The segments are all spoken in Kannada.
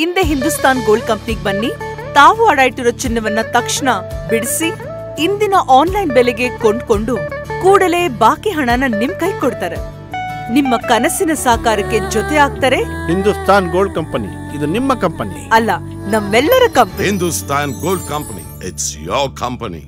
ಇಂದೇ ಹಿಂದೂಸ್ತಾನ್ ಗೋಲ್ಡ್ ಕಂಪನಿಗೆ ಬನ್ನಿ. ತಾವು ಅಡ ಇಟ್ಟಿರೋ ಚಿನ್ನವನ್ನ ತಕ್ಷಣ ಬಿಡಿಸಿ ಇಂದಿನ ಆನ್ಲೈನ್ ಬೆಲೆಗೆ ಕೊಂಡ್ಕೊಂಡು ಕೂಡಲೇ ಬಾಕಿ ಹಣನ ನಿಮ್ ಕೈ ಕೊಡ್ತಾರೆ. ನಿಮ್ಮ ಕನಸಿನ ಸಾಕಾರಕ್ಕೆ ಜೊತೆ ಆಗ್ತಾರೆ. ಹಿಂದೂಸ್ತಾನ್ ಗೋಲ್ಡ್ ಕಂಪನಿ, ಇದು ನಿಮ್ಮ ಕಂಪನಿ ಅಲ್ಲ, ನಮ್ಮೆಲ್ಲರ company. Hindustan gold company, it's your company.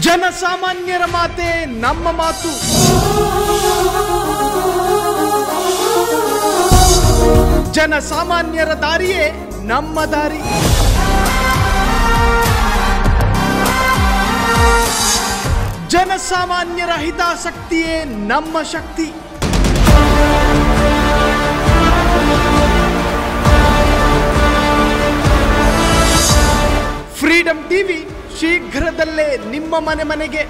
ಜನಸಾಮಾನ್ಯರ ಮಾತೆ ನಮ್ಮ ಮಾತು. ಜನಸಾಮಾನ್ಯರ ದಾರಿಯೇ ನಮ್ಮ ದಾರಿ. ಜನಸಾಮಾನ್ಯರ ಹಿತಾಸಕ್ತಿಯೇ ನಮ್ಮ ಶಕ್ತಿ. ಫ್ರೀಡಂ ಟಿವಿ ಶೀಘ್ರದಲ್ಲೇ ನಿಮ್ಮ ಮನೆಗೆ.